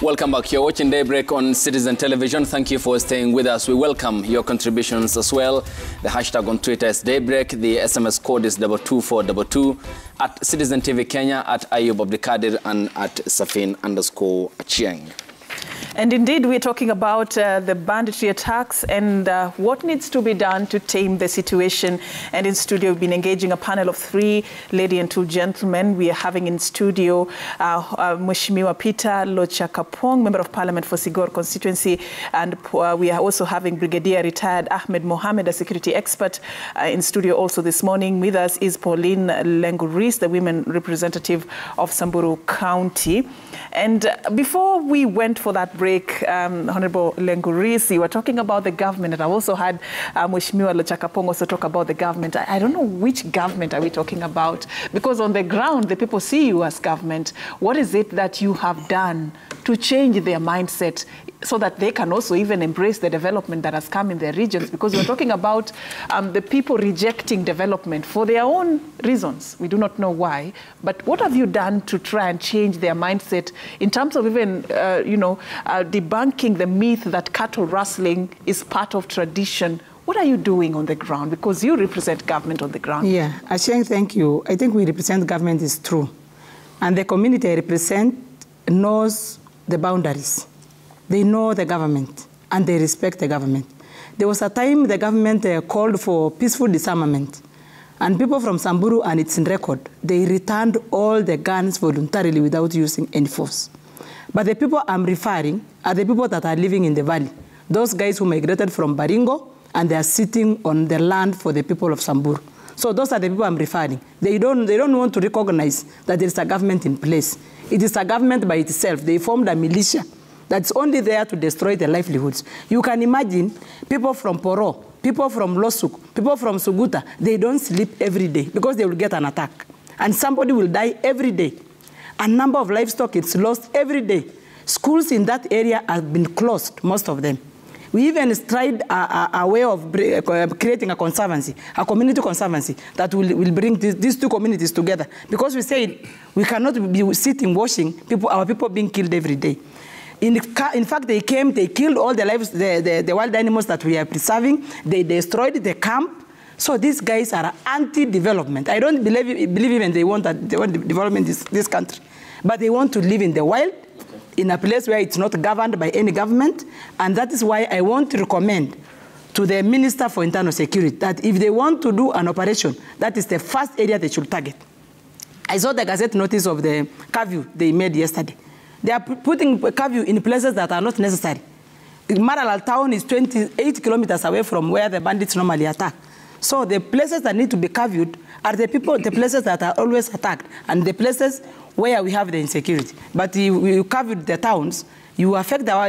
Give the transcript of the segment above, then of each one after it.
Welcome back. You're watching Daybreak on Citizen Television. Thank you for staying with us. We welcome your contributions as well. The hashtag on Twitter is Daybreak. The SMS code is 22422. At Citizen TV Kenya, at Ayub Abdikadir, and at Safin_Achieng. And indeed, we're talking about the banditry attacks and what needs to be done to tame the situation. And in studio, we've been engaging a panel of 3 ladies and 2 gentlemen. We are having in studio Mheshimiwa Peter Lochakapong, Member of Parliament for Sigor constituency. And we are also having Brigadier Retired Ahmed Mohamed, a security expert, in studio also this morning. With us is Pauline Lenguris, the women representative of Samburu County. And before we went for that break, Honorable Lenguris, you were talking about the government, and I also had Mheshimiwa Lochakapong also talk about the government. I don't know which government are we talking about, because on the ground, the people see you as government. What is it that you have done to change their mindset so that they can also even embrace the development that has come in their regions? Because we're talking about the people rejecting development for their own reasons. We do not know why. But what have you done to try and change their mindset in terms of even, debunking the myth that cattle rustling is part of tradition? What are you doing on the ground? Because you represent government on the ground. Yeah, Asheng, thank you. I think we represent government is true. And the community I represent knows the boundaries. They know the government and they respect the government. There was a time the government called for peaceful disarmament. And people from Samburu, and it's in record, they returned all the guns voluntarily without using any force. But the people I'm referring are the people that are living in the valley. Those guys who migrated from Baringo, and they are sitting on the land for the people of Samburu. So those are the people I'm referring. They don't want to recognize that there is a government in place. It is a government by itself. They formed a militia that's only there to destroy their livelihoods. You can imagine people from Poro, people from Losuk, people from Suguta, they don't sleep every day because they will get an attack. And somebody will die every day. A number of livestock is lost every day. Schools in that area have been closed, most of them. We even tried a way of creating a conservancy, a community conservancy that will bring these 2 communities together. Because we said we cannot be sitting watching our people being killed every day. In fact, they came, they killed all the wild animals that we are preserving. They destroyed the camp. So these guys are anti-development. I don't believe even they want development in this country. But they want to live in the wild, in a place where it's not governed by any government. And that is why I want to recommend to the Minister for Internal Security that if they want to do an operation, that is the first area they should target. I saw the Gazette notice of the curfew they made yesterday. They are putting curfew in places that are not necessary. Maralal town is 28 kilometers away from where the bandits normally attack. So the places that need to be curfewed are the places that are always attacked, and the places where we have the insecurity. But you curfew the towns, you affect our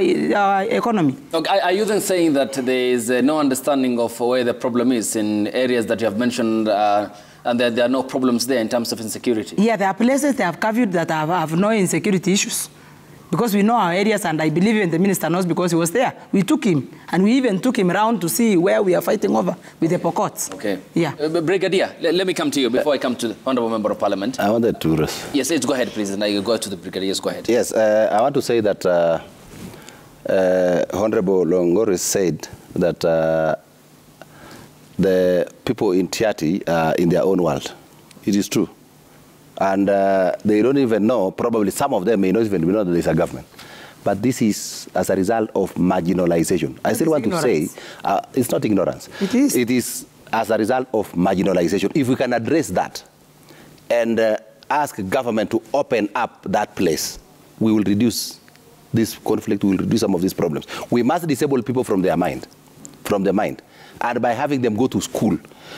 economy. Okay, are you then saying that there is no understanding of where the problem is in areas that you have mentioned, and that there are no problems there in terms of insecurity? Yeah, there are places they have curfewed that have no insecurity issues. Because we know our areas, and I believe even the minister knows because he was there. We took him, and we even took him around to see where we are fighting over with the Pokots. Okay. Yeah. Brigadier, let me come to you before I come to the Honourable Member of Parliament. I wanted to... Yes, go ahead, please, and I go to the Brigadiers. Go ahead. Yes, I want to say that Honourable Longoris said that the people in Tiati are in their own world. It is true. And they don't even know, probably some of them may not even know that there is a government. But this is as a result of marginalization. I still want to say, it's not ignorance. It is. It is as a result of marginalization. If we can address that and ask government to open up that place, we will reduce this conflict, we will reduce some of these problems. We must disable people from their mind, and by having them go to school.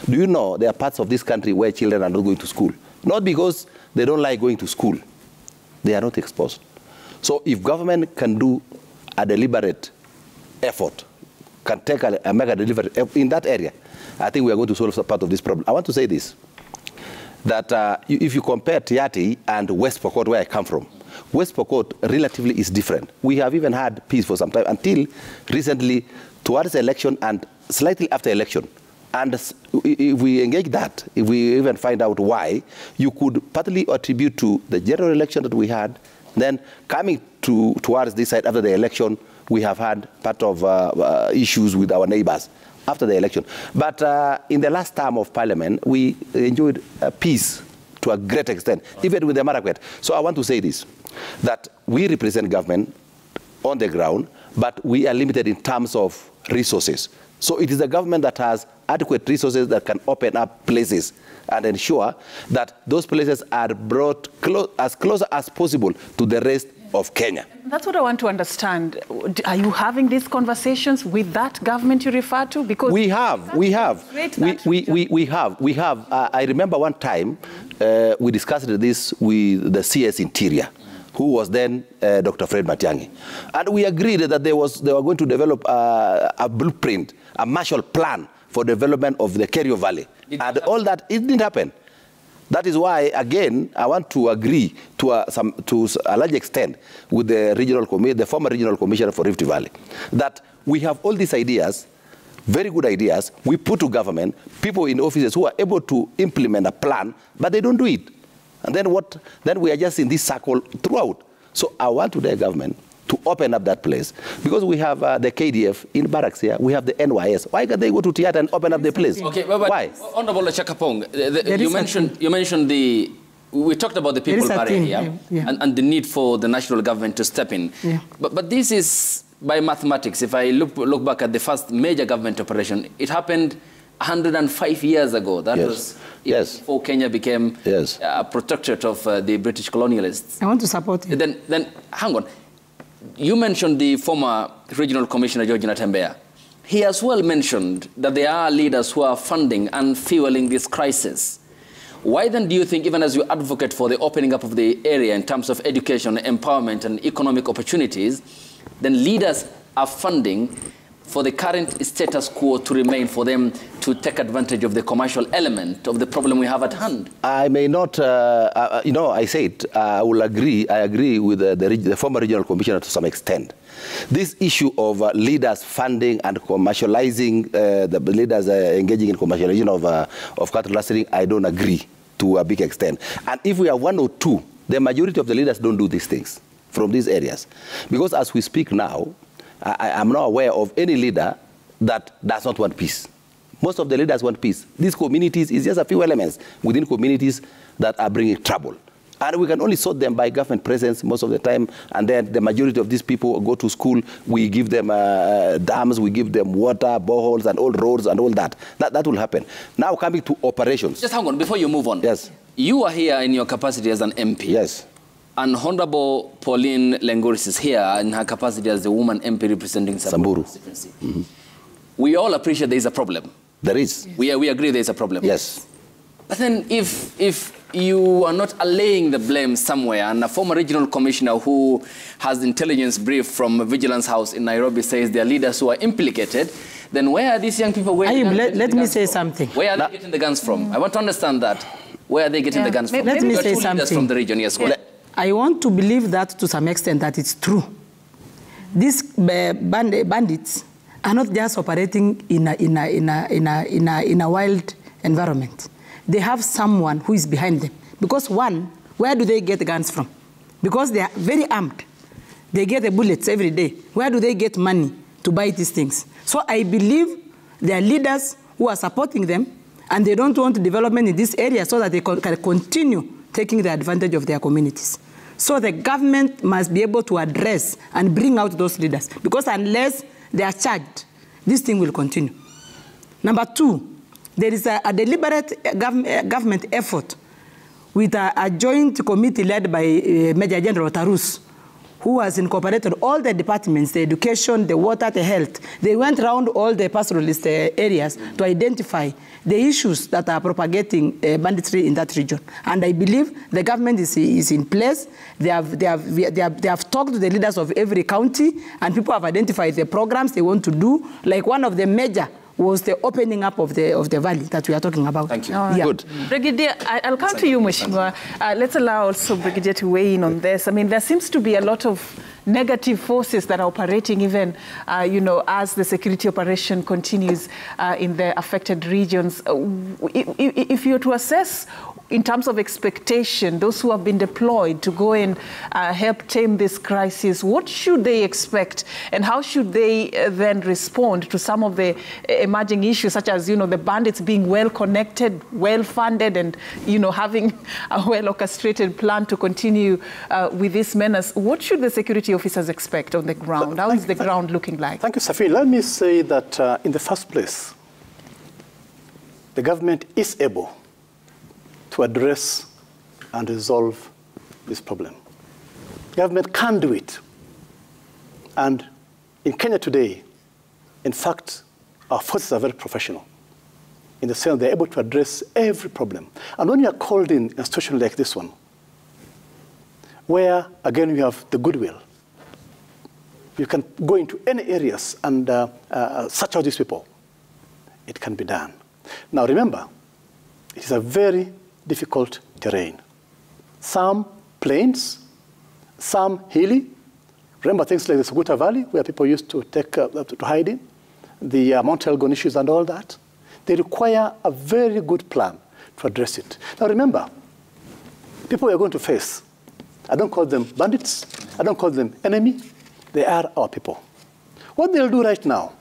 Do you know there are parts of this country where children are not going to school? Not because they don't like going to school. They are not exposed. So if government can do a deliberate effort, can take make a deliberate effort in that area, I think we are going to solve part of this problem. I want to say this, that if you compare Tiati and West Pokot, where I come from, West Pokot relatively is different. We have even had peace for some time until recently, towards election and slightly after election. And if we engage that, if we even find out why, you could partly attribute to the general election that we had, then coming towards this side after the election, we have had part of issues with our neighbors after the election. But in the last term of parliament, we enjoyed peace to a great extent, even with the Marakwet. So I want to say this, that we represent government on the ground, but we are limited in terms of resources. So it is the government that has adequate resources that can open up places and ensure that those places are brought as close as possible to the rest of Kenya. That's what I want to understand. Are you having these conversations with that government you refer to? Because we have. I remember one time we discussed this with the CS Interior, who was then Dr. Fred Matiang'i. And we agreed that they were going to develop a blueprint, a Marshall Plan for development of the Kerio Valley. And all that, it didn't happen. That is why, again, I want to agree to a large extent with the former regional commissioner for Rift Valley, that we have all these ideas, very good ideas, we put to government, people in offices who are able to implement a plan, but they don't do it. And then we are just in this circle throughout. So I want to the government to open up that place. Because we have the KDF in barracks here, we have the NYS. Why can't they go to theater and open up the place? Okay, but why? Honorable Chakapong, you mentioned we talked about the people barrier here and the need for the national government to step in. Yeah. But this is by mathematics. If I look back at the first major government operation, it happened 105 years ago. That was before Kenya became a protectorate of the British colonialists. I want to support you. Then hang on. You mentioned the former regional commissioner, George Natembeya. He as well mentioned that there are leaders who are funding and fueling this crisis. Why then do you think, even as you advocate for the opening up of the area in terms of education, empowerment, and economic opportunities, then leaders are funding for the current status quo to remain, for them to take advantage of the commercial element of the problem we have at hand? I may not, I said, I agree with the former regional commissioner to some extent. This issue of leaders funding and commercializing, the leaders engaging in commercialization of cattle rustling, I don't agree to a big extent. And if we are one or two, the majority of the leaders don't do these things from these areas. Because as we speak now, I am not aware of any leader that does not want peace. Most of the leaders want peace. These communities is just a few elements within communities that are bringing trouble. And we can only sort them by government presence most of the time. And then the majority of these people go to school. We give them dams, we give them water, boreholes, and all roads and all that. That will happen. Now coming to operations. Just hang on, before you move on. Yes. You are here in your capacity as an MP. Yes. And Honorable Pauline Lengoris is here in her capacity as the woman MP representing Samburu constituency. Mm-hmm. We all appreciate there is a problem. There is. Yes. We agree there is a problem. Yes. But then if you are not allaying the blame somewhere, and a former regional commissioner who has intelligence brief from Vigilance House in Nairobi says there are leaders who are implicated, then where are these young people let me say something. Where are they getting the guns from? I want to understand that. Where are they getting the guns from? Let me say something. From the region, yes. I want to believe that to some extent that it's true. These bandits are not just operating in a wild environment. They have someone who is behind them. Because one, where do they get the guns from? Because they are very armed. They get the bullets every day. Where do they get money to buy these things? So I believe there are leaders who are supporting them, and they don't want development in this area so that they can continue taking the advantage of their communities. So the government must be able to address and bring out those leaders, because unless they are charged, this thing will continue. Number two, there is a deliberate government effort with a joint committee led by Major General Tarus, who has incorporated all the departments, the education, the water, the health. They went around all the pastoralist areas to identify the issues that are propagating banditry in that region. And I believe the government is in place. They have talked to the leaders of every county, and people have identified the programs they want to do. Like one of the major was the opening up of the valley that we are talking about. Thank you. Right. Yeah. Good. Brigadier, I'll come to you, Mheshimiwa. Let's allow also Brigadier to weigh in on this. I mean, there seems to be a lot of negative forces that are operating even, as the security operation continues in the affected regions. If you were to assess in terms of expectation, those who have been deployed to go and help tame this crisis, what should they expect, and how should they then respond to some of the emerging issues, such as, you know, the bandits being well connected, well funded, and, you know, having a well orchestrated plan to continue with this menace? What should the security officers expect on the ground? How is the ground looking like? Thank you, Safi. Let me say that in the first place, the government is able to address and resolve this problem. Government can do it. And in Kenya today, in fact, our forces are very professional in the sense they're able to address every problem. And when you are called in a situation like this one, where, again, you have the goodwill, you can go into any areas and search out these people, it can be done. Now, remember, it is a very difficult terrain. Some plains, some hilly. Remember things like the Suguta Valley, where people used to take to hide in, the Mount Elgon issues and all that. They require a very good plan to address it. Now remember, people we are going to face, I don't call them bandits, I don't call them enemy, they are our people. What they'll do right now,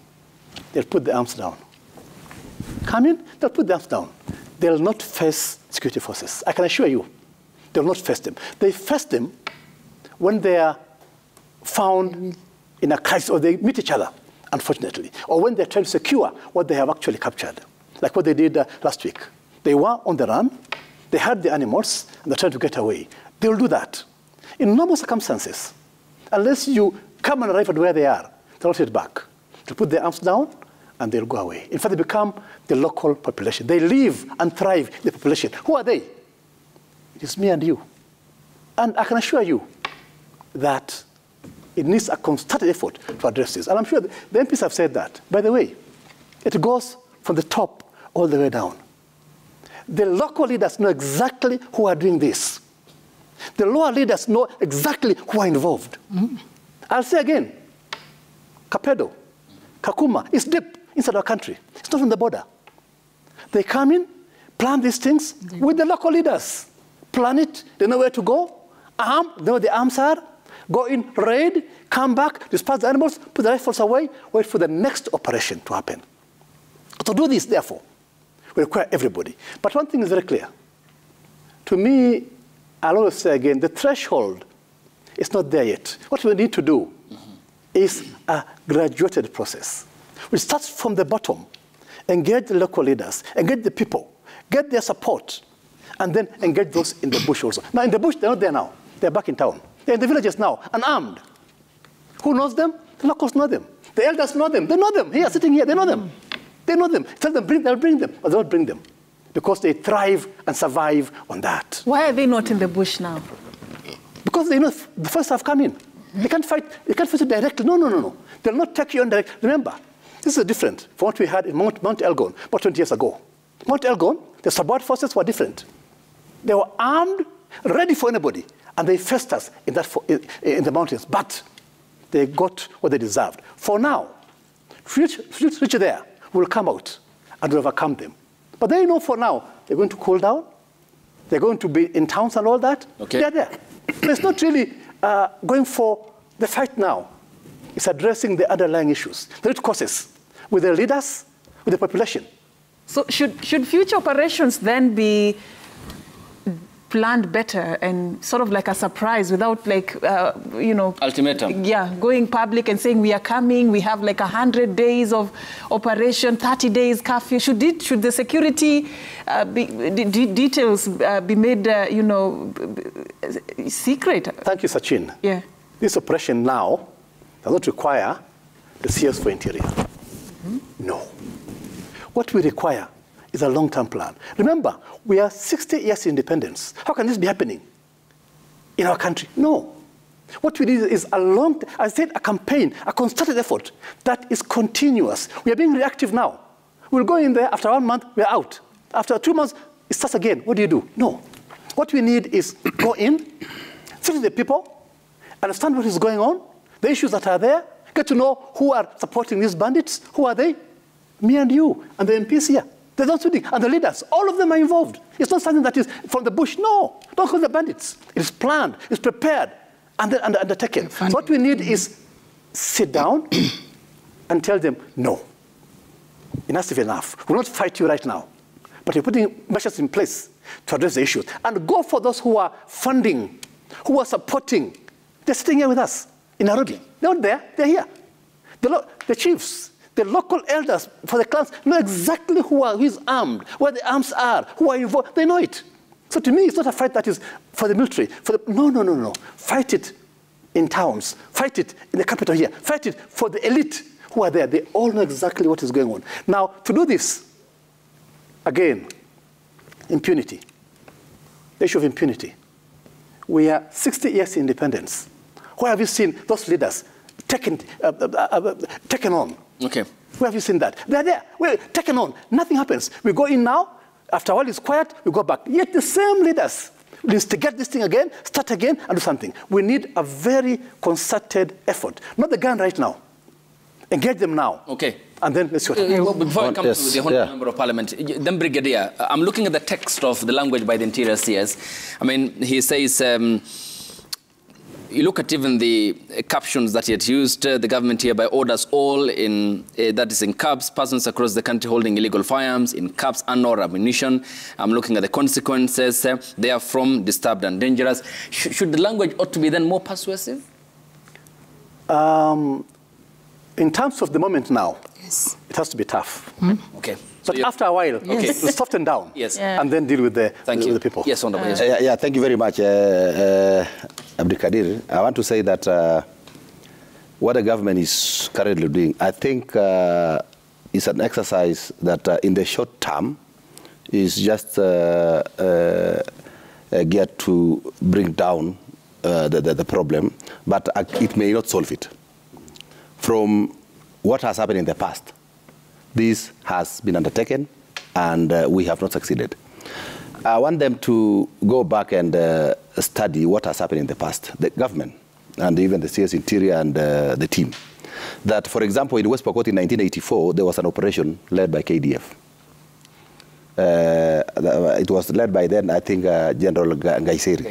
they'll put the arms down. Come in, they'll put the arms down. They'll not face security forces. I can assure you, they'll not face them. They face them when they are found in a crisis, or they meet each other, unfortunately, or when they're trying to secure what they have actually captured, like what they did last week. They were on the run, they had the animals, and they're trying to get away. They'll do that. In normal circumstances, unless you come and arrive at where they are, they'll not hit back. They'll put their arms down, and they'll go away. In fact, they become the local population. They live and thrive in the population. Who are they? It is me and you. And I can assure you that it needs a concerted effort to address this. And I'm sure the MPs have said that. By the way, it goes from the top all the way down. The local leaders know exactly who are doing this. The lower leaders know exactly who are involved. Mm-hmm. I'll say again, Kapedo, Kakuma is deep inside our country. It's not on the border. They come in, plan these things with the local leaders. Plan it, they know where to go, arm, they know where the arms are, go in, raid, come back, disperse the animals, put the rifles away, wait for the next operation to happen. To do this, therefore, we require everybody. But one thing is very clear. To me, I'll always say again, the threshold is not there yet. What we need to do is a graduated process. We start from the bottom, engage the local leaders, engage the people, get their support, and then engage those in the bush also. Now, in the bush, they're not there now. They're back in town. They're in the villages now, unarmed. Who knows them? The locals know them. The elders know them. They know them. Here, sitting here, they know them. They know them. Tell them, they'll bring them, but they won't bring them because they thrive and survive on that. Why are they not in the bush now? Because they know the first have come in. They can't fight you directly. No. They'll not take you on direct. Remember, this is different from what we had in Mount Elgon about 20 years ago. Mount Elgon, the support forces were different. They were armed, ready for anybody, and they faced us in the mountains. But they got what they deserved. For now, reach there, we'll come out and we'll overcome them. But they know for now, they're going to cool down. They're going to be in towns and all that. Okay. They're there. It's not really going for the fight now. It's addressing the underlying issues, the root causes, with the leaders, with the population. So should future operations then be planned better and sort of like a surprise without like, ultimatum? Yeah, going public and saying we are coming, we have like 100 days of operation, 30 days curfew. Should the security details be made, secret? Thank you, Sachin. Yeah. This operation now does not require the CS for Interior. Mm-hmm. No. What we require is a long-term plan. Remember, we are 60 years independence. How can this be happening in our country? No. What we need is a campaign, a concerted effort that is continuous. We are being reactive now. We'll go in there, after 1 month, we're out. After 2 months, it starts again. What do? No. What we need is go in, sit with the people, understand what is going on, the issues that are there, get to know who are supporting these bandits, who are they? Me and you, and the MPs here. They don't speak. And the leaders, all of them are involved. It's not something that is from the bush. No, don't call the bandits. It's planned, it's prepared, and undertaken. So what we need is sit down and tell them, no, enough is enough. We'll not fight you right now, but we're putting measures in place to address the issues. And go for those who are funding, who are supporting. They're sitting here with us in Nairobi. They're not there, they're here. The chiefs, the local elders for the clans know exactly who is armed, where the arms are, who are involved. They know it. So to me, it's not a fight that is for the military. No. Fight it in towns. Fight it in the capital here. Fight it for the elite who are there. They all know exactly what is going on. Now, to do this, again, impunity. The issue of impunity. We are 60 years independence. Where have you seen those leaders taken on? Okay. Where have you seen that? They're there. We're taken on. Nothing happens. We go in now. After a while, it's quiet. We go back. Yet the same leaders will instigate this thing again, start again, and do something. We need a very concerted effort. Not the gun right now. Engage them now. Okay. And then let's see what happens. Before I come to the Honourable Member of Parliament, then Brigadier, I'm looking at the text of the language by the Interior CS. I mean, he says, you look at even the captions that he had used, the government hereby orders all in, that is in cabs, persons across the country holding illegal firearms, in cabs and or ammunition. I'm looking at the consequences. They are from disturbed and dangerous. Should the language ought to be then more persuasive? In terms of the moment now, yes, it has to be tough. Okay. But after a while, okay, we'll soften down. Yes. And then deal with the people. Yes, Honourable. Yeah, thank you very much, Abdikadir. I want to say that what the government is currently doing, I think is an exercise that in the short term is just geared to bring down the problem, but it may not solve it. From what has happened in the past, this has been undertaken, and we have not succeeded. I want them to go back and study what has happened in the past, the government, and even the CS Interior and the team. That, for example, in West Pokot in 1984, there was an operation led by KDF. It was led by then, I think, General Ngaiseri,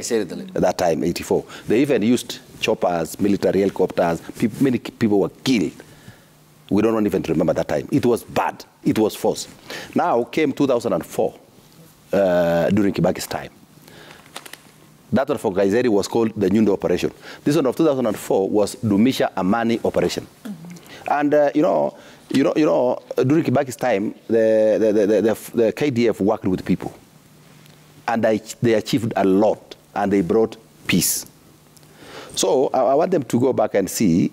at that time, 84. They even used choppers, military helicopters. Many people were killed. We don't even remember that time. It was bad. It was forced. Now came 2004, during Kibaki's time. That one for Ngaiseri was called the Nyundo operation. This one of 2004 was Dumisha Amani operation. And during Kibaki's time, the KDF worked with people, and they achieved a lot, and they brought peace. So I want them to go back and see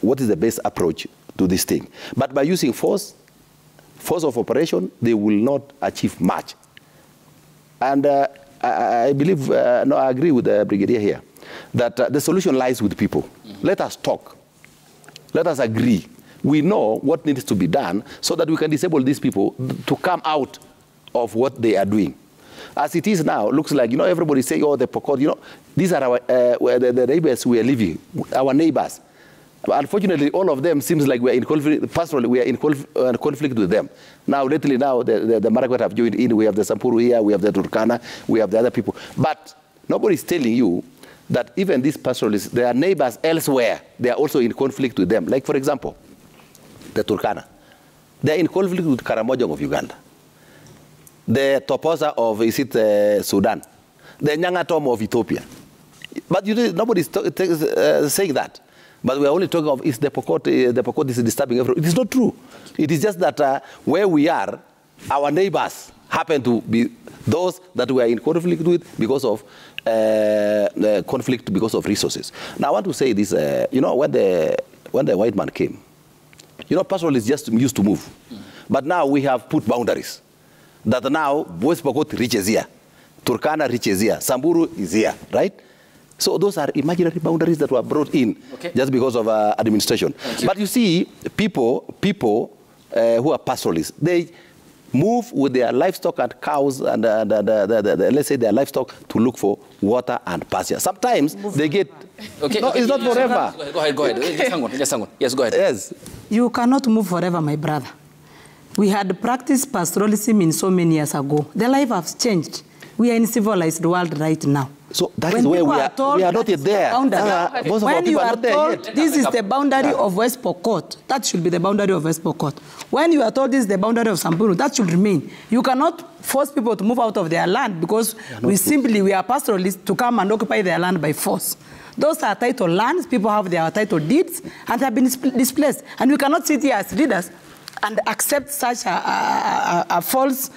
what is the best approach to this thing. But by using force of operation, they will not achieve much. And I believe, no, I agree with the Brigadier here, that the solution lies with people. Let us talk. Let us agree. We know what needs to be done so that we can disable these people to come out of what they are doing. As it is now, looks like, everybody say, oh, the Pokot, these are our, the neighbors we are living, our neighbors. Unfortunately, all of them seems like we are in conflict. Personally, we are in conflict with them. Now, lately, now, the Marakwet have joined in. We have the Sampuru here, we have the Turkana, we have the other people. But nobody is telling you that even these pastoralists, there are neighbors elsewhere. They are also in conflict with them. Like, for example, the Turkana. They are in conflict with Karamojong of Uganda. The Toposa of, Sudan. The Nyangatom of Ethiopia. But nobody is saying that. But we are only talking of, is the Pokot is disturbing everyone. It is not true. It is just that where we are, our neighbors happen to be those that we are in conflict with because of conflict because of resources. Now, I want to say this, when the white man came, pastoralists just used to move. But now we have put boundaries. That now, West Pokot reaches here, Turkana reaches here, Samburu is here, right? So those are imaginary boundaries that were brought in just because of administration. But you see, people who are pastoralists, they move with their livestock and cows and let's say their livestock to look for water and pasture. Sometimes they get. Okay. No, it's not forever. Go ahead. Just hang on. Yes, go ahead. Yes. You cannot move forever, my brother. We had practiced pastoralism in so many years ago. The life has changed. We are in a civilized world right now. So that is where we are not yet there. Most of our people are not there yet. This is the boundary of West Pokot. That should be the boundary of West Pokot. When you are told this is the boundary of Samburu, that should remain. You cannot force people to move out of their land because we are pastoralists to come and occupy their land by force. Those are title lands. People have their title deeds and have been displaced. And we cannot sit here as leaders and accept such a false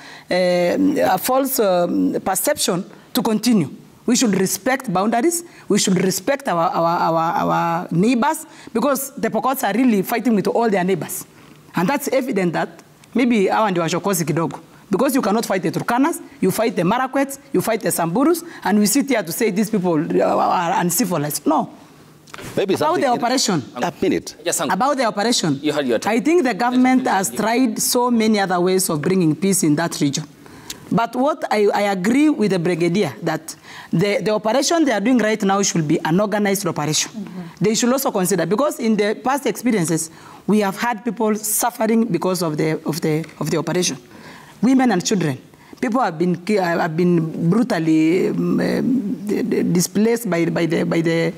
perception to continue. We should respect boundaries. We should respect our neighbors, because the Pokots are really fighting with all their neighbors. And that's evident that maybe our and Washokosi kidogo. Because you cannot fight the Turkanas, you fight the Marakwets, you fight the Samburus, and we sit here to say these people are uncivilized. No. Maybe about the operation. A minute. Yes, about the operation. You had your time. I think the government has tried so many other ways of bringing peace in that region. But what I agree with the brigadier that the operation they are doing right now should be an organized operation. They should also consider, because in the past experiences, we have had people suffering because of the operation. Women and children. People have been brutally displaced by the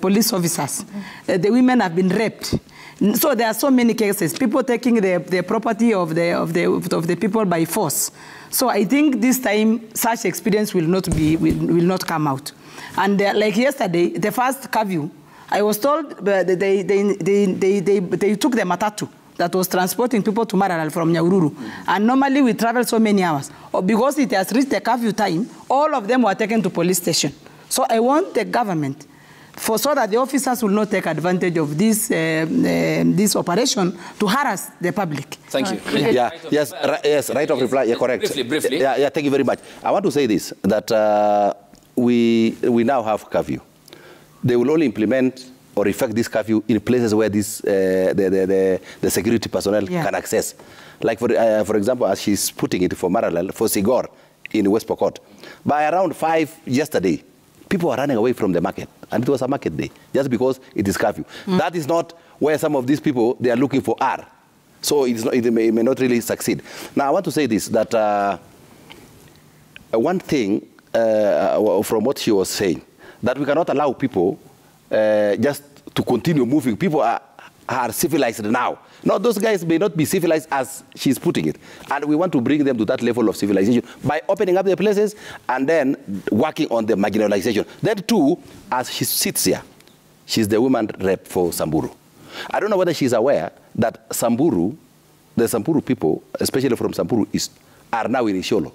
police officers. The women have been raped. So there are so many cases. People taking the property of the people by force. So I think this time such experience will not come out. And like yesterday, the first curfew, I was told they took the matatu that was transporting people to Maralal from Nyahururu. And normally we travel so many hours. Because it has reached the curfew time, all of them were taken to police station. So I want the government, so that the officers will not take advantage of this operation to harass the public. Thank you. Yeah. Yes, right of reply. Yeah, correct. Briefly. Yeah, thank you very much. I want to say this, that we now have curfew. They will only implement or effect this curfew in places where this, the security personnel can access. Like, for example, as she's putting it for Maralal, for Sigor in West Pokot. By around 5 yesterday, people are running away from the market. And it was a market day, just because it is curfew. That is not where some of these people they are looking for are. So it may not really succeed. Now, I want to say this, that one thing from what she was saying, that we cannot allow people just to continue moving. People are civilized now. Now, those guys may not be civilized as she's putting it. And we want to bring them to that level of civilization by opening up the places and then working on the marginalization. Then, too, as she sits here, she's the woman rep for Samburu. I don't know whether she's aware that Samburu, the Samburu people, especially from Samburu East, are now in Isiolo.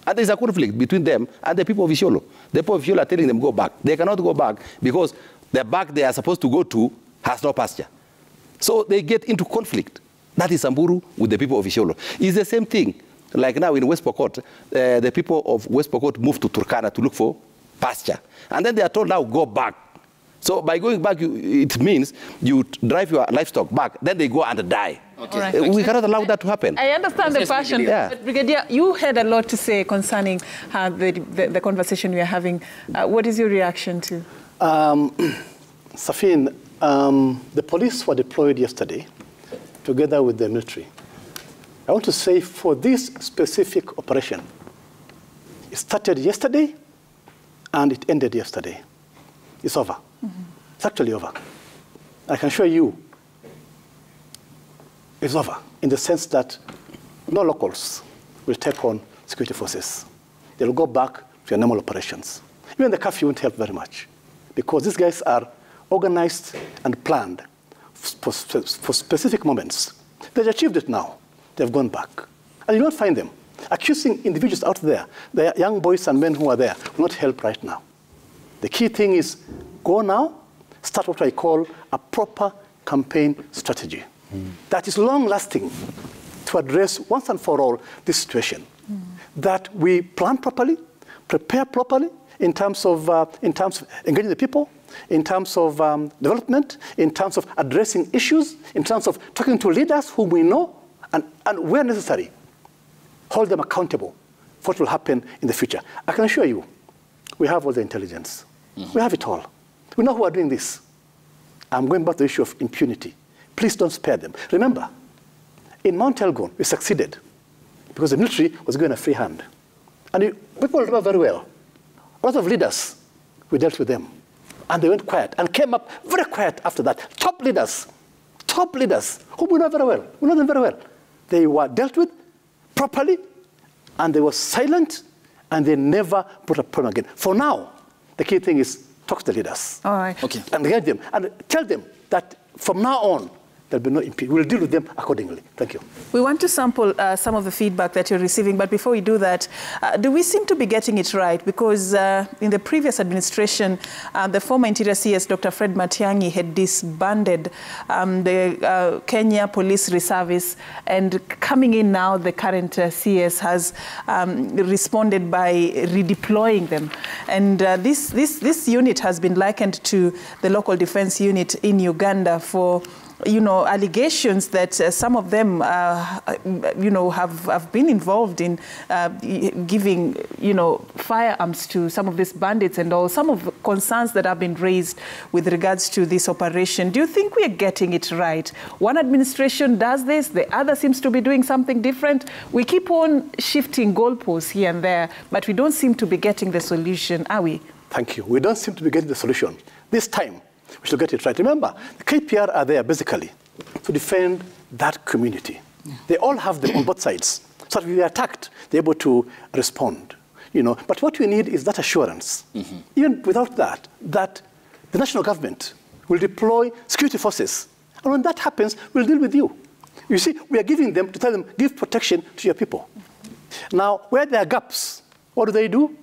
And there's a conflict between them and the people of Isiolo. The people of Isiolo are telling them go back. They cannot go back because the back they are supposed to go to has no pasture. So they get into conflict. That is Samburu with the people of Isiolo. It's the same thing. Like now in West Pokot, the people of West Pokot moved to Turkana to look for pasture. And then they are told now go back. So by going back, it means you drive your livestock back, then they go and die. Okay. Right. We cannot allow that to happen. I understand the passion, Yeah. but Brigadier, you had a lot to say concerning the conversation we are having. What is your reaction to? Safin, the police were deployed yesterday together with the military. I want to say for this specific operation, it started yesterday and it ended yesterday. It's over. It's actually over. I can assure you it's over in the sense that no locals will take on security forces. They'll go back to their normal operations. Even the curfew won't help very much because these guys are organized and planned for specific moments. They've achieved it now. They've gone back. And you won't find them. Accusing individuals out there, the young boys and men who are there, will not help right now. The key thing is go now, start what I call a proper campaign strategy that is long-lasting to address once and for all this situation. That we plan properly, prepare properly in terms of engaging the people, in terms of development, in terms of addressing issues, in terms of talking to leaders whom we know, and where necessary, hold them accountable for what will happen in the future. I can assure you, we have all the intelligence. We have it all. We know who are doing this. I'm going back to the issue of impunity. Please don't spare them. Remember, In Mount Elgon, we succeeded because the military was given a free hand. And people remember very well. A lot of leaders, we dealt with them. And they went quiet and came up very quiet after that. Top leaders, whom we know very well. We know them very well. They were dealt with properly, and they were silent, and they never brought a problem again. For now, the key thing is talk to the leaders. All right. Okay. And guide them, and tell them that from now on, there'll be no impeachment. We'll deal with them accordingly. Thank you. We want to sample some of the feedback that you're receiving, but before we do that, do we seem to be getting it right? Because in the previous administration, the former Interior CS, Dr. Fred Matiang'i, had disbanded the Kenya Police Reservice, and coming in now, the current CS has responded by redeploying them. And this unit has been likened to the local defense unit in Uganda for allegations that some of them, have been involved in giving, firearms to some of these bandits and all, some of the concerns that have been raised with regards to this operation. Do you think we are getting it right? One administration does this, the other seems to be doing something different. We keep on shifting goalposts here and there, but we don't seem to be getting the solution, are we? Thank you. We don't seem to be getting the solution. This time, we should get it right. Remember, the KPR are there basically to defend that community. Yeah. They all have them on both sides. So if we are attacked, they're able to respond. But what we need is that assurance. Mm-hmm. Even without that the national government will deploy security forces. And when that happens, we'll deal with you. You see, we are giving them to tell them, give protection to your people. Now, where there are gaps, what do?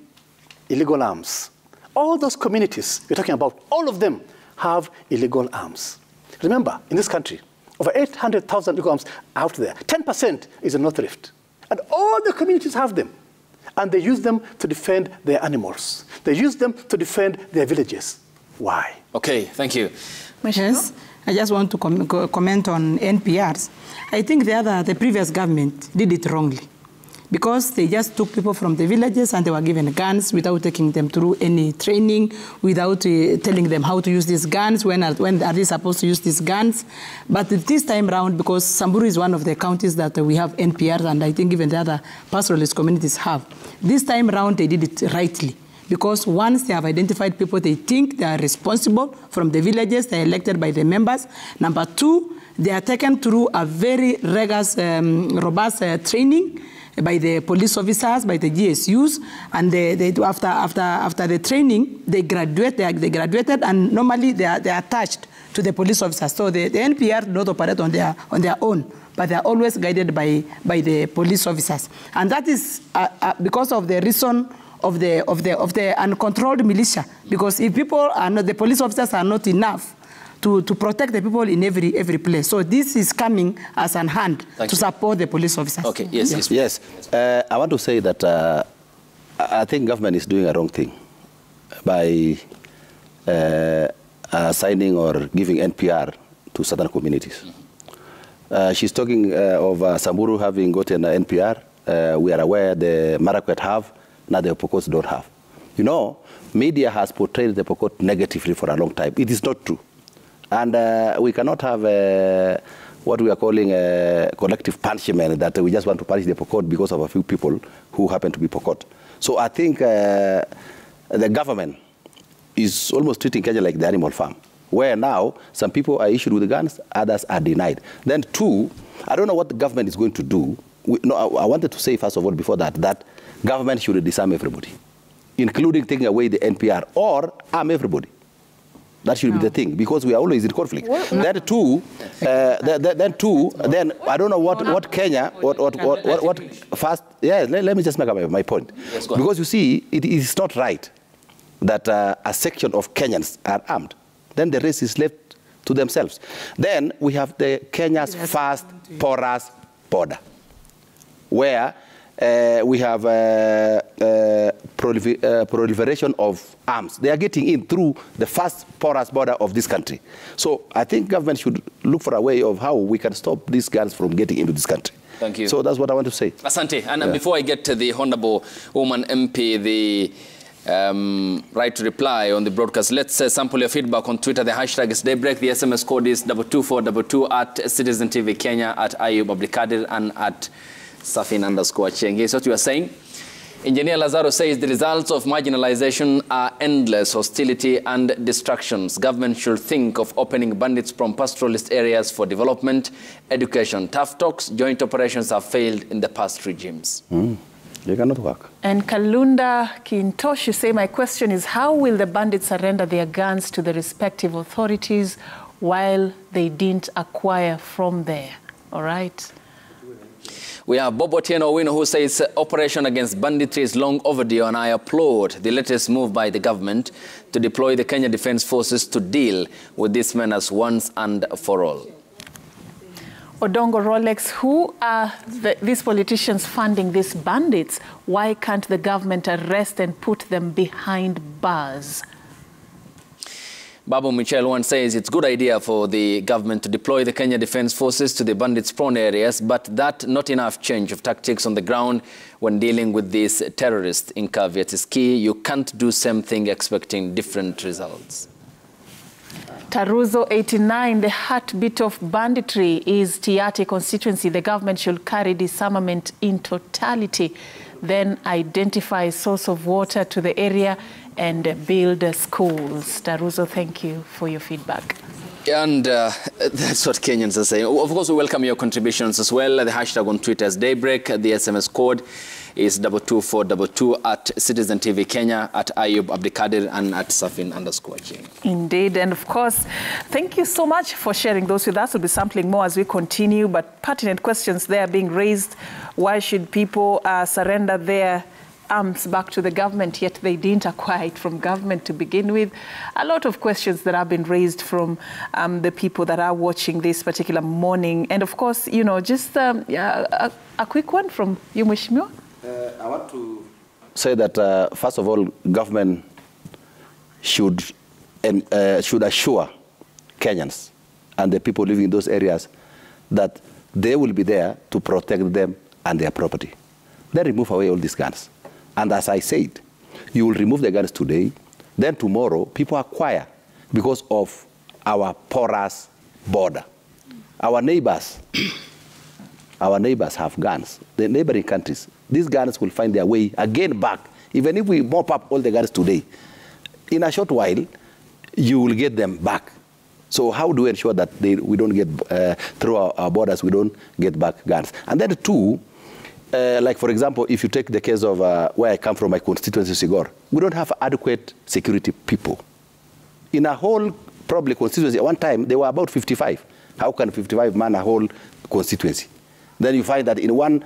Illegal arms. All those communities you're talking about, all of them have illegal arms. Remember, in this country, over 800,000 illegal arms out there. 10% is a no thrift. And all the communities have them. And they use them to defend their animals. They use them to defend their villages. Why? Okay, thank you. Yes, I just want to comment on NPRs. I think the previous government did it wrongly, because they just took people from the villages and they were given guns without taking them through any training, without telling them how to use these guns, when are they supposed to use these guns. But this time around, because Samburu is one of the counties that we have NPRs, and I think even the other pastoralist communities have, this time around they did it rightly. Because once they have identified people they think they are responsible from the villages, they are elected by the members. Number two, they are taken through a very rigorous, robust training by the police officers, by the GSUs, and after the training, they graduated, and normally they are attached to the police officers. So the NPR do not operate on their own, but they are always guided by the police officers, and that is because of the reason of the uncontrolled militia. Because if people are not, the police officers are not enough to protect the people in every place. So this is coming as an hand to support the police officers. Okay, yes. I want to say that I think government is doing a wrong thing by assigning or giving NPR to certain communities. She's talking of Samburu having gotten NPR. We are aware the Marakwet have, now the Pokot don't have. Media has portrayed the Pokot negatively for a long time. It is not true. And we cannot have what we are calling a collective punishment, that we just want to punish the Pokot because of a few people who happen to be Pokot. So I think the government is almost treating Kenya like the animal farm, where now some people are issued with guns, others are denied. Then two, I don't know what the government is going to do. I wanted to say, first of all, before that government should disarm everybody, including taking away the NPR, or arm everybody. That should be the thing, because we are always in conflict. Then two, then I don't know what Kenya, what first. Yeah, let me just make my point. Yes, because you see, it is not right that a section of Kenyans are armed. Then the rest is left to themselves. Then we have the Kenya's first porous border, where we have proliferation of arms. They are getting in through the first porous border of this country. So I think government should look for a way of how we can stop these guns from getting into this country. Thank you. So that's what I want to say. Asante. And before I get to the Honorable Woman MP, right to reply on the broadcast. Let's sample your feedback on Twitter. The hashtag is Daybreak. The SMS code is 22422 at Citizen TV Kenya, at Ayub Abdikadir, and at Safin_Cheng. Here's what you are saying. Engineer Lazaro says the results of marginalization are endless hostility and distractions. Government should think of opening bandits from pastoralist areas for development, education. Tough talks, joint operations have failed in the past regimes. They cannot work. And Kalunda Kintosh, you say, my question is, how will the bandits surrender their guns to the respective authorities while they didn't acquire from there? All right. We have Bobo Tieno Wino, who says operation against banditry is long overdue, and I applaud the latest move by the government to deploy the Kenya Defence Forces to deal with this menace once and for all. Odongo Rolex, who are these politicians funding these bandits? Why can't the government arrest and put them behind bars? Babu Michel one says it's a good idea for the government to deploy the Kenya Defence Forces to the bandits-prone areas, but that not enough change of tactics on the ground when dealing with these terrorists. In caveat is key. You can't do same thing expecting different results. Taruzo 89, the heartbeat of banditry is Tiati constituency. The government should carry disarmament in totality, then identify source of water to the area and build schools. Taruzo, thank you for your feedback. And that's what Kenyans are saying. Of course, we welcome your contributions as well. The hashtag on Twitter is Daybreak. The SMS code is 22422 at Citizen TV Kenya, at Ayub Abdikadir, and at Safin_Cheng. Indeed. And of course, thank you so much for sharing those with us. We'll be sampling more as we continue, but pertinent questions there being raised. Why should people surrender their arms back to the government, yet they didn't acquire it from government to begin with? A lot of questions that have been raised from the people that are watching this particular morning. And of course, you know, just a quick one from you, Mheshimiwa. I want to say that, first of all, government should assure Kenyans and the people living in those areas that they will be there to protect them and their property. Then remove away all these guns. And as I said, you will remove the guns today, then tomorrow people acquire because of our porous border. Our neighbors have guns. The neighboring countries, these guns will find their way again back. Even if we mop up all the guns today, in a short while, you will get them back. So how do we ensure that we don't get, through our borders, we don't get back guns? And then two, like, for example, if you take the case of where I come from, my constituency, Sigor, we don't have adequate security people. In a whole, probably, constituency, at one time, there were about 55. How can 55 man a whole constituency? Then you find that in one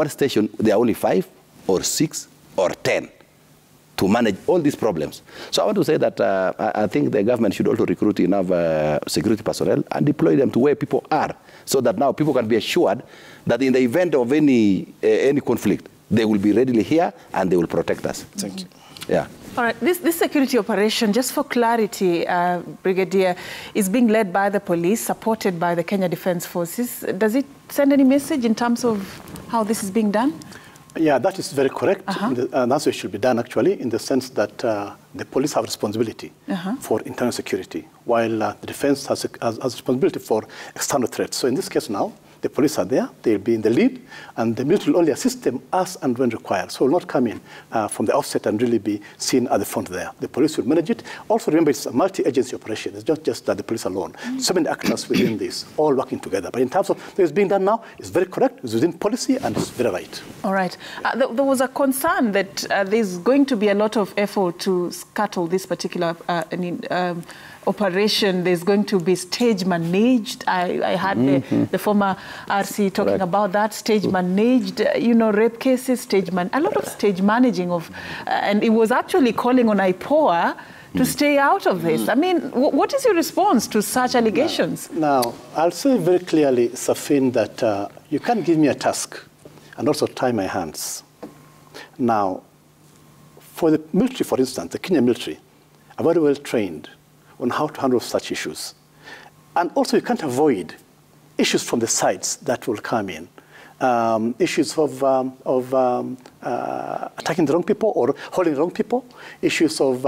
station, there are only 5 or 6 or 10 to manage all these problems. So I want to say that I think the government should also recruit enough security personnel and deploy them to where people are, so that now people can be assured that in the event of any conflict, they will be readily here and they will protect us. Thank you. Yeah. All right, this security operation, just for clarity, Brigadier, is being led by the police, supported by the Kenya Defence Forces. Does it send any message in terms of how this is being done? Yeah, that is very correct. And that's what it should be done, actually, in the sense that the police have responsibility for internal security, while the defense has responsibility for external threats. So in this case now, the police are there, they'll be in the lead, and the military will only assist them as and when required. So will not come in from the offset and really be seen at the front there. The police will manage it. Also remember, it's a multi-agency operation. It's not just that the police alone. So many actors within this, all working together. But in terms of what is being done now, it's very correct, it's within policy, and it's very right. All right. There was a concern that there's going to be a lot of effort to scuttle this particular operation. There's going to be stage managed. I had the former RC talking about that, stage managed, you know, rape cases, a lot of stage managing of, and it was actually calling on IPOA to stay out of this. I mean, what is your response to such allegations? Now, I'll say very clearly, Safin, that you can't give me a task and also tie my hands. Now, for the military, for instance, the Kenyan military are very well trained on how to handle such issues. And also you can't avoid issues from the sides that will come in. issues of attacking the wrong people or holding the wrong people, issues of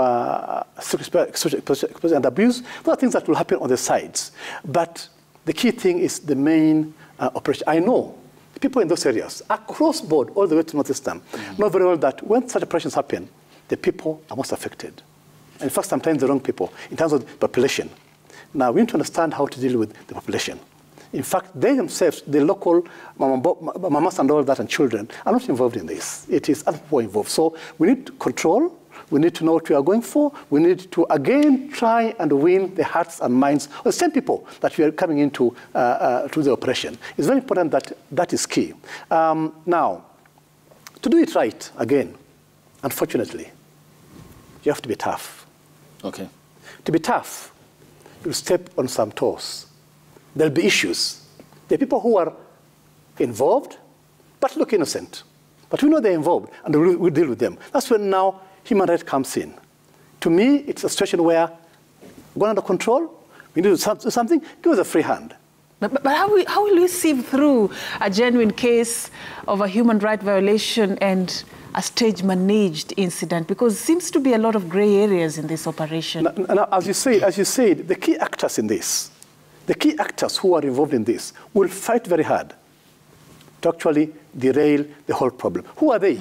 sexual and abuse. Those are things that will happen on the sides. But the key thing is the main operation. I know the people in those areas, across board, all the way to Northeastern, know very well that when such operations happen, the people are most affected. And in fact, sometimes the wrong people, in terms of the population. Now, we need to understand how to deal with the population. In fact, they themselves, the local mamas and all that and children, are not involved in this. It is other people involved. So we need to control. We need to know what we are going for. We need to, again, try and win the hearts and minds of the same people that we are coming into through the operation. It's very important that that is key. Now, to do it right, again, unfortunately, you have to be tough. Okay. To be tough, you'll step on some toes. There'll be issues. There are people who are involved, but look innocent. But we know they're involved, and we'll deal with them. That's when now human rights comes in. To me, it's a situation where we're under control, we need to do something, give us a free hand. But how will we sieve through a genuine case of a human rights violation and a stage-managed incident? Because it seems to be a lot of gray areas in this operation. Now, as you said, the key actors in this, the key actors who are involved in this will fight very hard to actually derail the whole problem. Who are they?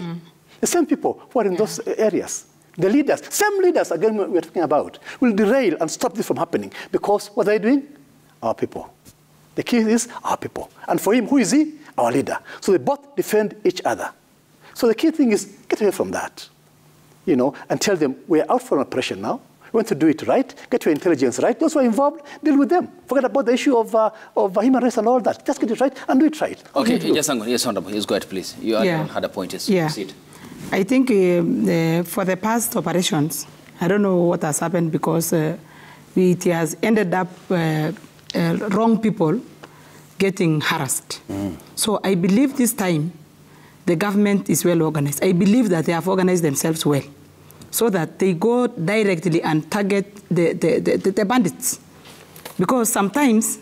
The same people who are in those areas. The leaders, same leaders, again, we're talking about, will derail and stop this from happening. Because what are they doing? Our people. The key is our people. And for him, who is he? Our leader. So they both defend each other. So the key thing is get away from that, and tell them, we're out for an operation now. We want to do it right, get your intelligence right. Those who are involved, deal with them. Forget about the issue of human rights and all that. Just get it right and do it right. Okay, yes, Honorable. Yes, go ahead, please. You had a point. Yes, proceed. I think for the past operations, I don't know what has happened because it has ended up wrong people getting harassed. So I believe this time the government is well organized. I believe that they have organized themselves well, so that they go directly and target the bandits. Because sometimes,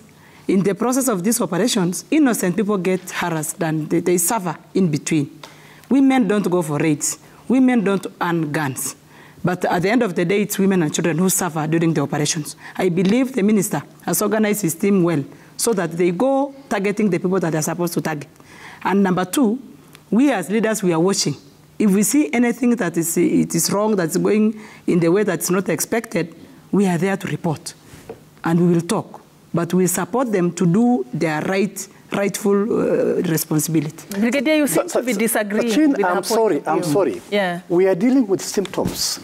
in the process of these operations, innocent people get harassed and they suffer in between. Women don't go for raids. Women don't earn guns. But at the end of the day, it's women and children who suffer during the operations. I believe the minister has organized his team well, so that they go targeting the people that they're supposed to target. And number two, we as leaders, we are watching. If we see anything that is wrong, that's going in the way that's not expected, we are there to report. And we will talk. But we support them to do their rightful responsibility. Brigadier, you seem to be disagreeing with I'm sorry. Yeah. We are dealing with symptoms.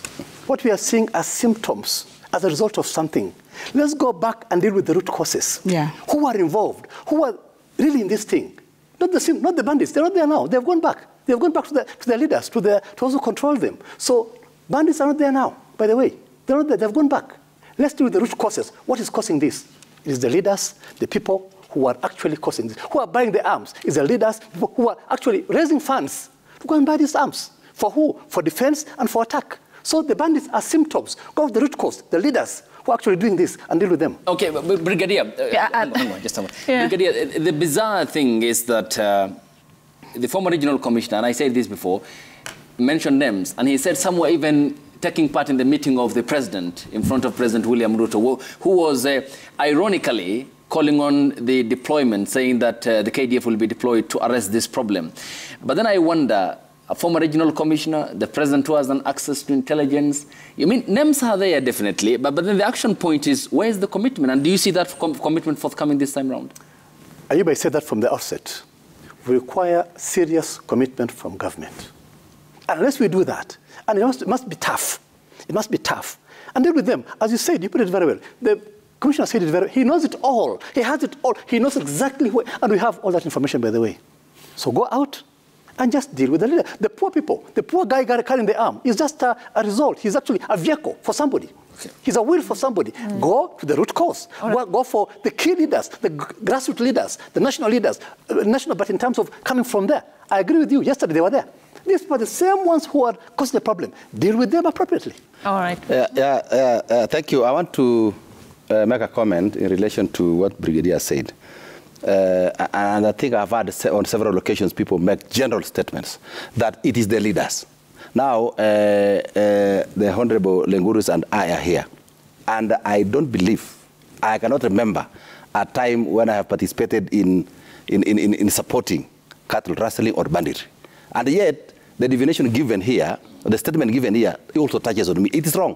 What we are seeing as symptoms as a result of something. Let's go back and deal with the root causes. Yeah. Who are involved? Who are really in this thing? Not the bandits. They're not there now. They've gone back. They've gone back to their leaders, to also control them. So bandits are not there now, by the way. They're not there. They've gone back. Let's deal with the root causes. What is causing this? It is the leaders, the people who are actually causing this, who are buying the arms. It's the leaders, people who are actually raising funds to go and buy these arms. For who? For defense and for attack. So the bandits are symptoms. Go with the root cause, the leaders who are actually doing this, and deal with them. Okay, but Brigadier, hang on, just a moment. Yeah. Brigadier, the bizarre thing is that the former regional commissioner, and I said this before, mentioned names, and he said some were even taking part in the meeting of the president in front of President William Ruto, who was ironically calling on the deployment, saying that the KDF will be deployed to arrest this problem. But then I wonder, a former regional commissioner, the president who has an access to intelligence, you mean names are there definitely, but then the action point is, where's the commitment? And do you see that commitment forthcoming this time around? Ayub, I said that from the outset. We require serious commitment from government. Unless we do that, and it must be tough. It must be tough. And deal with them. As you said, you put it very well. The commissioner said it very well. He knows it all. He has it all. He knows exactly where. And we have all that information, by the way. So go out and just deal with the leader. The poor people, the poor guy carrying the arm is just a result. He's actually a vehicle for somebody. Okay. He's a wheel for somebody. Go to the root cause. Right. Go for the key leaders, the grassroots leaders, the national leaders, but in terms of coming from there. I agree with you. Yesterday they were there. These were the same ones who are causing the problem. Deal with them appropriately. All right. Thank you. I want to make a comment in relation to what Brigadier said. and I think I've had on several occasions people make general statements that it is the leaders. Now, the Honorable Lengurus and I are here, and I don't believe, I cannot remember a time when I have participated in supporting cattle rustling or banditry. And yet, the definition given here, the statement given here, also touches on me. It is wrong.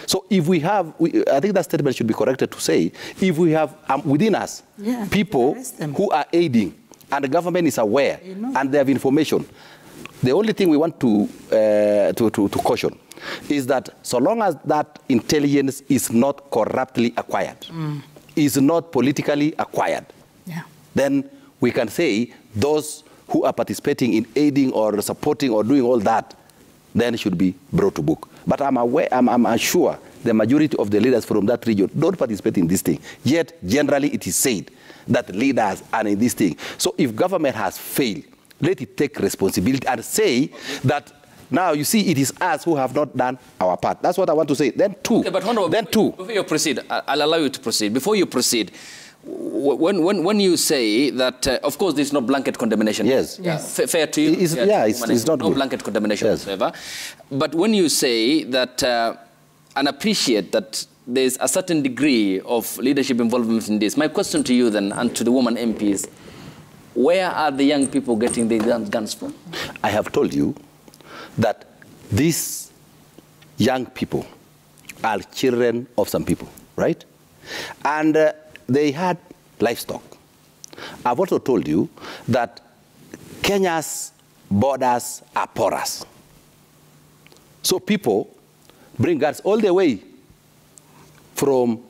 So if we have, I think that statement should be corrected to say, if we have within us people who are aiding, and the government is aware, and they have information, the only thing we want to caution is that so long as that intelligence is not corruptly acquired, is not politically acquired, then we can say those who are participating in aiding or supporting or doing all that, then should be brought to book. But I'm sure the majority of the leaders from that region don't participate in this thing. Yet, generally, it is said that leaders are in this thing. So if government has failed, let it take responsibility and say that now, you see, it is us who have not done our part. That's what I want to say. Then two. Okay, but before you proceed, I'll allow you to proceed. Before you proceed, when you say that, of course, there's no blanket condemnation. Yes. Fair to you? It's not no blanket condemnation whatsoever. But when you say that and appreciate that there's a certain degree of leadership involvement in this, my question to you then and to the woman MPs, where are the young people getting their guns from? I have told you that these young people are children of some people, right? And they had livestock. I've also told you that Kenya's borders are porous. So people bring guns all the way from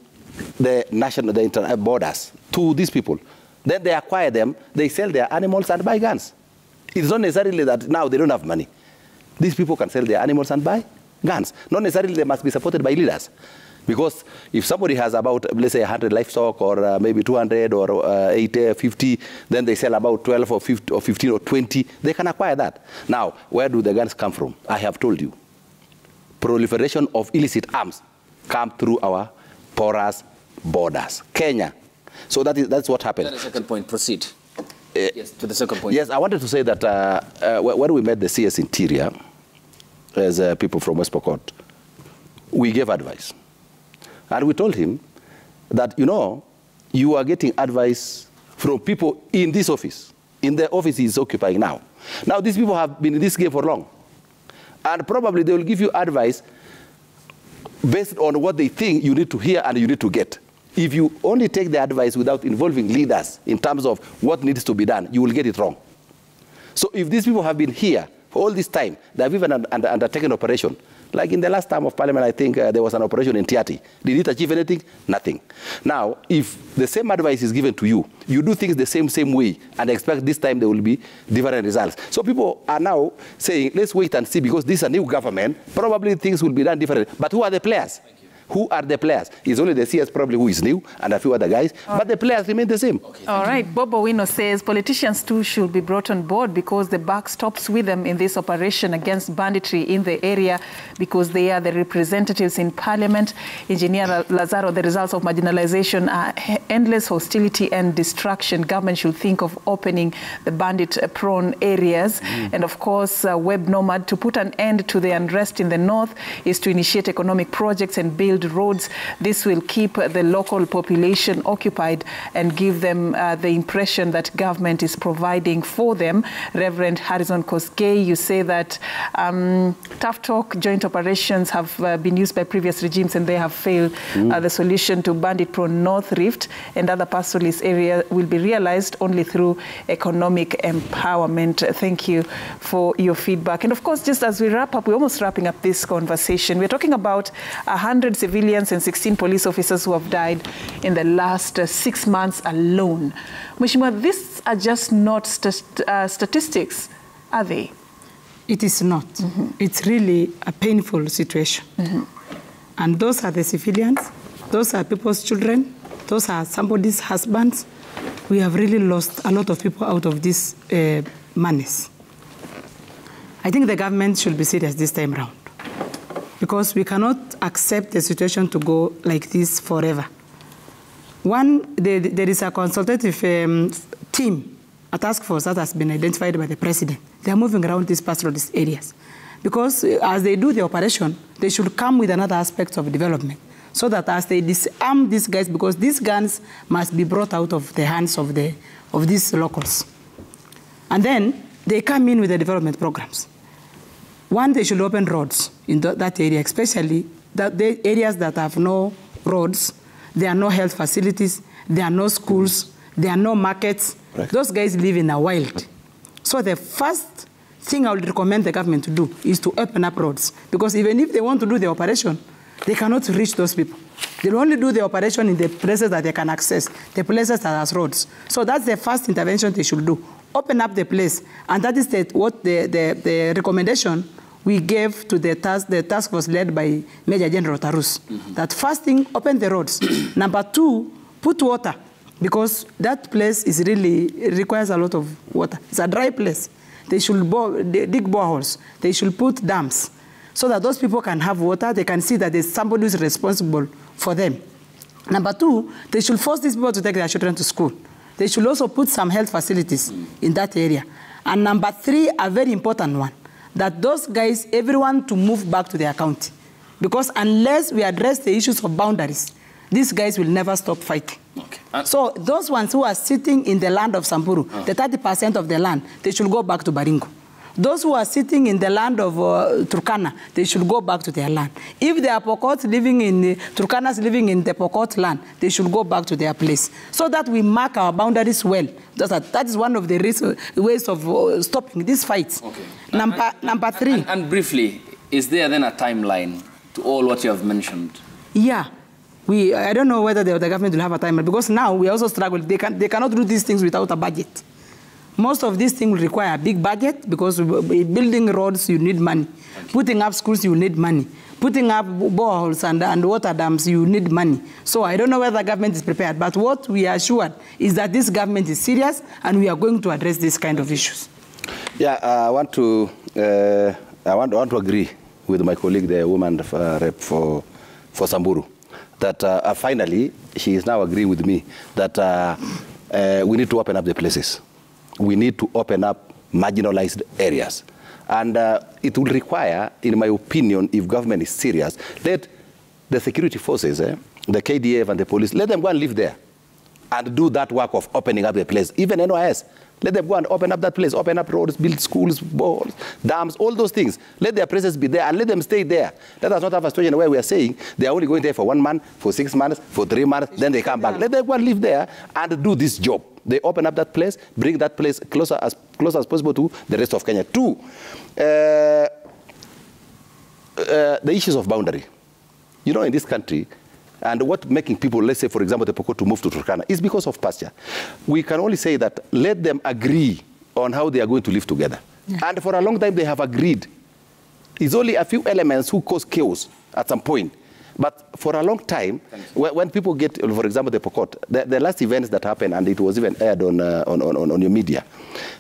the international borders to these people. Then they acquire them, they sell their animals and buy guns. It's not necessarily that now they don't have money. These people can sell their animals and buy guns. Not necessarily they must be supported by leaders. Because if somebody has about, let's say, 100 livestock or maybe 200 or 80, 50, then they sell about 12 or 15 or 20, they can acquire that. Now, where do the guns come from? I have told you. Proliferation of illicit arms come through our porous borders. Kenya. So that's what happened. That's the second point. Proceed. Yes, to the second point. Yes, I wanted to say that when we met the CS Interior, as people from West Pokot, we gave advice. And we told him that, you know, you are getting advice from people in this office, in the office he's occupying now. Now, these people have been in this game for long. And probably they will give you advice based on what they think you need to hear and you need to get. If you only take the advice without involving leaders in terms of what needs to be done, you will get it wrong. So if these people have been here for all this time, they have even undertaken operation. Like in the last time of Parliament, I think there was an operation in Tiati. Did it achieve anything? Nothing. Now, if the same advice is given to you, you do things the same way and expect this time there will be different results. So people are now saying, let's wait and see because this is a new government. Probably things will be done differently. But who are the players? Who are the players? It's only the CS probably who is new and a few other guys, but the players remain the same. Okay, all right. Bob Owino says politicians too should be brought on board because the buck stops with them in this operation against banditry in the area because they are the representatives in Parliament. Engineer Lazaro, the results of marginalization are endless hostility and destruction. Government should think of opening the bandit-prone areas. And of course, Web Nomad, to put an end to the unrest in the north is to initiate economic projects and build roads. This will keep the local population occupied and give them the impression that government is providing for them. Reverend Harrison Koskei, you say that tough talk joint operations have been used by previous regimes and they have failed. The solution to bandit-prone North Rift and other pastoralist areas will be realized only through economic empowerment. Thank you for your feedback. And of course, just as we wrap up, we're almost wrapping up this conversation. We're talking about 100 civilians and 16 police officers who have died in the last 6 months alone. Mheshimiwa, these are just not statistics, are they? It is not. It's really a painful situation. And those are the civilians, those are people's children, those are somebody's husbands. We have really lost a lot of people out of this madness. I think the government should be serious this time around, because we cannot accept the situation to go like this forever. There is a consultative team, a task force that has been identified by the president. They are moving around these pastoralist areas. Because as they do the operation, they should come with another aspect of development. So that as they disarm these guys, because these guns must be brought out of the hands of these locals. And then they come in with the development programs. One, they should open roads in that area, especially the areas that have no roads, there are no health facilities, there are no schools, there are no markets. Right. Those guys live in the wild. So the first thing I would recommend the government to do is to open up roads. Because even if they want to do the operation, they cannot reach those people. They'll only do the operation in the places that they can access, the places that have roads. So that's the first intervention they should do. Open up the place. And that is what the recommendation we gave to the task force led by Major General Tarus. That first thing, open the roads. Number two, put water. Because that place is it requires a lot of water. It's a dry place. They should dig boreholes. They should put dams so that those people can have water. They can see that there's somebody who's responsible for them. Number two, they should force these people to take their children to school. They should also put some health facilities in that area. And number three, a very important one, that those guys, everyone to move back to their county. Because unless we address the issues of boundaries, these guys will never stop fighting. Okay. So those ones who are sitting in the land of Samburu, the 30% of the land, they should go back to Baringo. Those who are sitting in the land of Turkana, they should go back to their land. If there are Pokots living in, Turkanas living in the Pokot land, they should go back to their place. So that we mark our boundaries well. That is one of the ways of stopping these fights. Okay. Number three. And briefly, is there then a timeline to all what you have mentioned? Yeah. I don't know whether the government will have a timeline, because now we also struggle. They cannot do these things without a budget. Most of these things will require a big budget, because building roads, you need money. Okay. Putting up schools, you need money. Putting up boreholes and water dams, you need money. So I don't know whether the government is prepared, but what we are assured is that this government is serious, and we are going to address these kind of issues. Yeah, I want to agree with my colleague, the woman rep for Samburu, that finally she is now agreeing with me that we need to open up the places. We need to open up marginalized areas. And it will require, in my opinion, if government is serious, let the security forces, the KDF and the police, let them go and live there and do that work of opening up the place. Even NYS, let them go and open up that place, open up roads, build schools, boreholes, dams, all those things. Let their presence be there and let them stay there. Let us not have a situation where we are saying they are only going there for 1 month, for 6 months, for 3 months, then they come back. Let them go and live there and do this job. They open up that place, bring that place closer as possible to the rest of Kenya. Two, the issues of boundary. You know, in this country, and what making people, let's say, for example, the Pokot to move to Turkana, is because of pasture. We can only say that let them agree on how they are going to live together. Yeah. And for a long time, they have agreed. It's only a few elements who cause chaos at some point. But for a long time, when people get, for example, the Pokot, the last events that happened, and it was even aired on your media,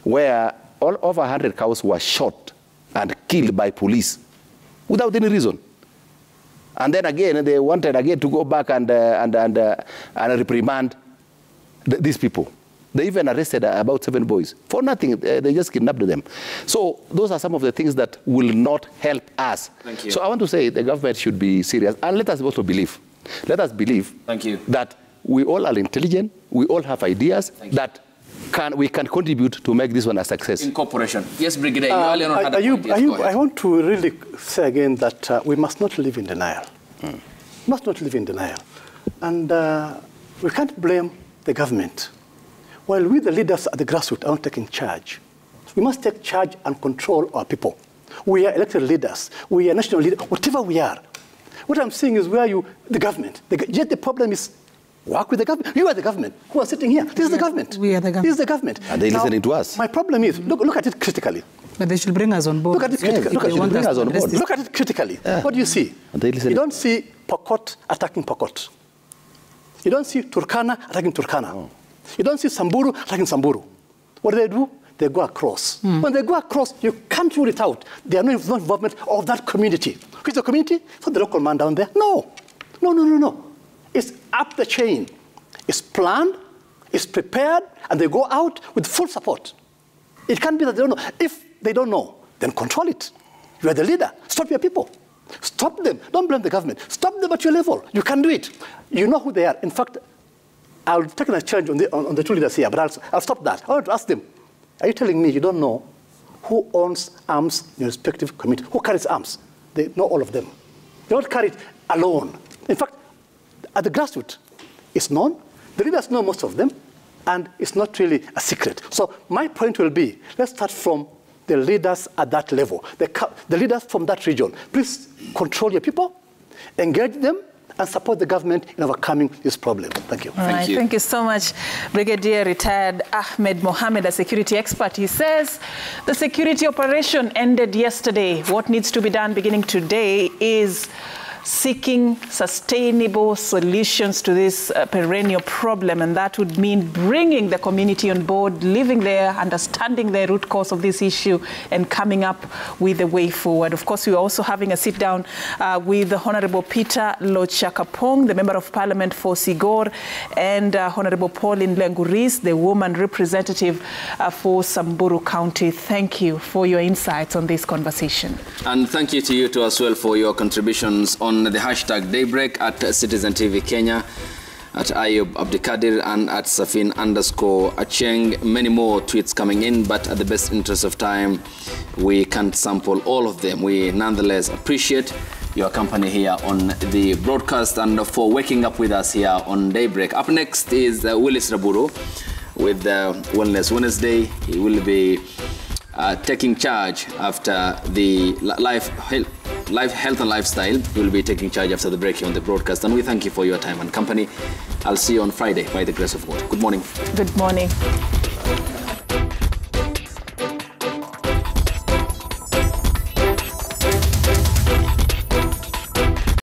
where over 100 cows were shot and killed by police without any reason. And then again, they wanted again to go back and reprimand these people. They even arrested about 7 boys for nothing. They just kidnapped them. So those are some of the things that will not help us. Thank you. So I want to say the government should be serious. And let us also believe. Let us believe that we all are intelligent. We all have ideas that we can contribute to make this one a success. In cooperation. Yes, Brigadier. I want to really say again that we must not live in denial. We must not live in denial. And we can't blame the government. While we, the leaders at the grassroots, are not taking charge, we must take charge and control our people. We are elected leaders. We are national leaders, whatever we are. What I'm saying is the government. Yet the problem is work with the government. You are the government who are sitting here. This is the government. We are the government. This is the government. Are they listening to us? My problem is, look at it critically. But they should bring us on board. Look at it critically. Look at it critically. Yeah. What do you see? You don't see Pokot attacking Pokot. You don't see Turkana attacking Turkana. Oh. You don't see Samburu attacking Samburu. What do? They go across. When they go across, you can't rule it out. There are no involvement of that community. Which is the community? For the local man down there? No. It's up the chain. It's planned, it's prepared, and they go out with full support. It can't be that they don't know. If they don't know, then control it. You are the leader. Stop your people. Stop them. Don't blame the government. Stop them at your level. You can do it. You know who they are. In fact, I'll take a challenge on the two leaders here, but I'll stop that. I want to ask them, are you telling me you don't know who owns arms in your respective community? Who carries arms? They know all of them. They don't carry it alone. In fact, at the grassroots, it's known. The leaders know most of them, and it's not really a secret. So my point will be, let's start from the leaders at that level, the leaders from that region. Please control your people, engage them, and support the government in overcoming this problem. Thank you. Thank you. Thank you so much, Brigadier retired Ahmed Mohamed, a security expert. He says the security operation ended yesterday. What needs to be done beginning today is seeking sustainable solutions to this perennial problem, and that would mean bringing the community on board, living there, understanding the root cause of this issue, and coming up with a way forward. Of course, we are also having a sit-down with the Honorable Peter Lochakapong, the Member of Parliament for Sigor, and Honorable Pauline Lenguris, the woman representative for Samburu County. Thank you for your insights on this conversation. And thank you to you too as well for your contributions on the hashtag Daybreak at Citizen TV Kenya, at Ayub Abdikadir, and at Safin_Acheng. Many more tweets coming in, but at the best interest of time, we can't sample all of them. We nonetheless appreciate your company here on the broadcast and for waking up with us here on Daybreak. Up next is Willis Raburu with Wellness Wednesday. He will be taking charge after the life, health and lifestyle. He will be taking charge after the break here on the broadcast. And we thank you for your time and company. I'll see you on Friday by the grace of God. Good morning. Good morning.